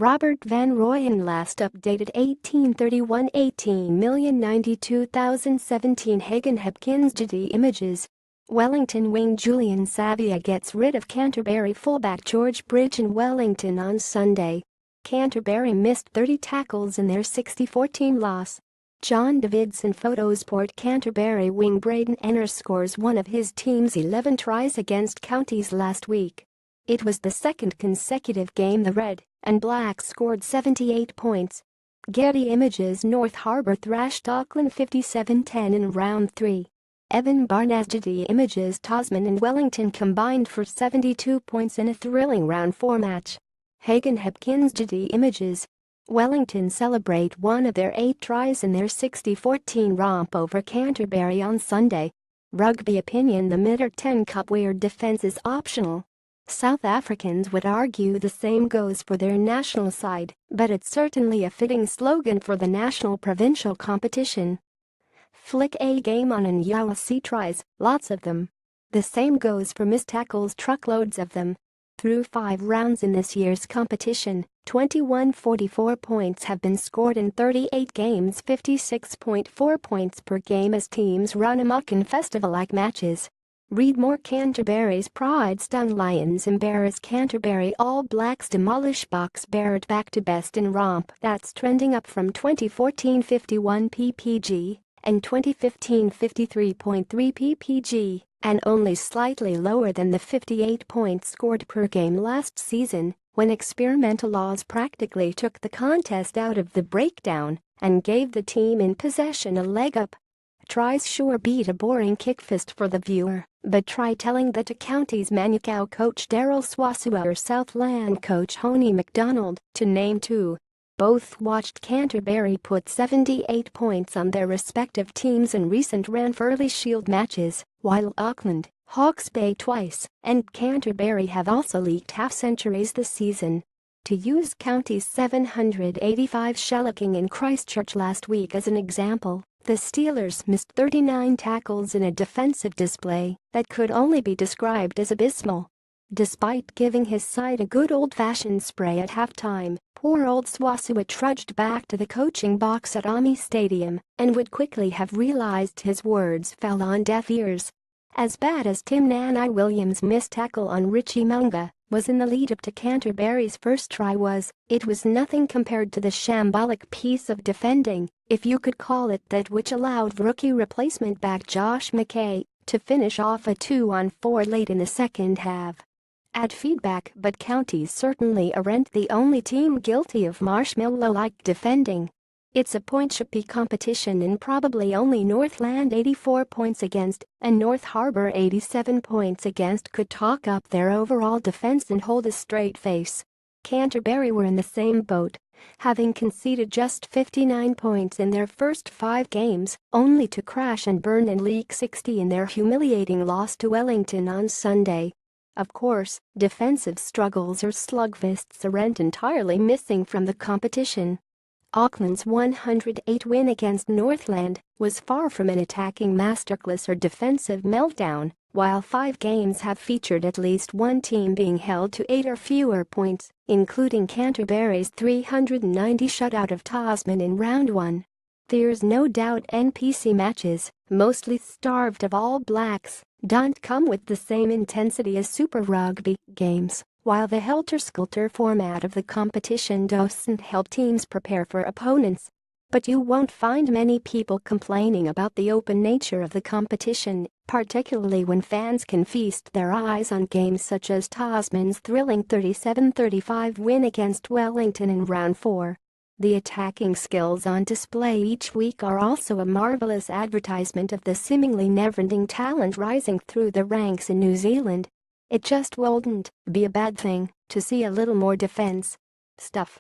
Robert Van Rooyen last updated 1831 18,092,017 HAGEN HOPKINSGETTY images. Wellington wing Julian Savea gets rid of Canterbury fullback George Bridge in Wellington on Sunday. Canterbury missed 30 tackles in their 60-14 loss. John Davidson Photosport Canterbury wing Braden Enner scores one of his team's 11 tries against Counties last week. It was the second consecutive game the Red and Black scored 78 points. Getty Images North Harbour thrashed Auckland 57-10 in round 3. Evan Barnes Getty Images Tasman and Wellington combined for 72 points in a thrilling round 4 match. HAGEN HOPKINSGETTY Images. Wellington celebrate one of their 8 tries in their 60-14 romp over Canterbury on Sunday. Rugby opinion: the Mid-10 Cup where defence is optional. South Africans would argue the same goes for their national side, but it's certainly a fitting slogan for the national provincial competition. Flick a game on and you'll see tries, lots of them. The same goes for missed tackles, truckloads of them. Through 5 rounds in this year's competition, 44 points have been scored in 38 games, 56.4 points per game as teams run amok in festival-like matches. Read more: Canterbury's pride-stung Lions embarrass Canterbury All Blacks, demolish Box Barrett back to best in romp. That's trending up from 2014 51 ppg and 2015 53.3 ppg, and only slightly lower than the 58 points scored per game last season, when experimental laws practically took the contest out of the breakdown and gave the team in possession a leg up. Tries sure beat a boring kickfist for the viewer, but try telling that to Counties Manukau coach Daryl Swasua or Southland coach Honey McDonald, to name 2. Both watched Canterbury put 78 points on their respective teams in recent Ranfurly Shield matches, while Auckland, Hawke's Bay twice, and Canterbury have also leaked half-centuries this season. To use Counties' 785 shellacking in Christchurch last week as an example, the Steelers missed 39 tackles in a defensive display that could only be described as abysmal. Despite giving his side a good old-fashioned spray at halftime, poor old Swasua trudged back to the coaching box at Ami Stadium and would quickly have realized his words fell on deaf ears. As bad as Tim Nanai Williams' missed tackle on Richie Munga was in the lead-up to Canterbury's first try it was nothing compared to the shambolic piece of defending, if you could call it that, which allowed rookie replacement back Josh McKay to finish off a 2-on-4 late in the second half. Add feedback: but Counties certainly aren't the only team guilty of marshmallow-like defending. It's a point-shippy competition, and probably only Northland 84 points against and North Harbour 87 points against could talk up their overall defense and hold a straight face. Canterbury were in the same boat, having conceded just 59 points in their first 5 games, only to crash and burn and leak 60 in their humiliating loss to Wellington on Sunday. Of course, defensive struggles or slugfists aren't entirely missing from the competition. Auckland's 108 win against Northland was far from an attacking masterclass or defensive meltdown, while 5 games have featured at least one team being held to 8 or fewer points, including Canterbury's 390 shutout of Tasman in round 1. There's no doubt NPC matches, mostly starved of All Blacks, don't come with the same intensity as Super Rugby games, while the helter-skelter format of the competition doesn't help teams prepare for opponents. But you won't find many people complaining about the open nature of the competition, particularly when fans can feast their eyes on games such as Tasman's thrilling 37-35 win against Wellington in round 4. The attacking skills on display each week are also a marvelous advertisement of the seemingly never-ending talent rising through the ranks in New Zealand. It just wouldn't be a bad thing to see a little more defense stuff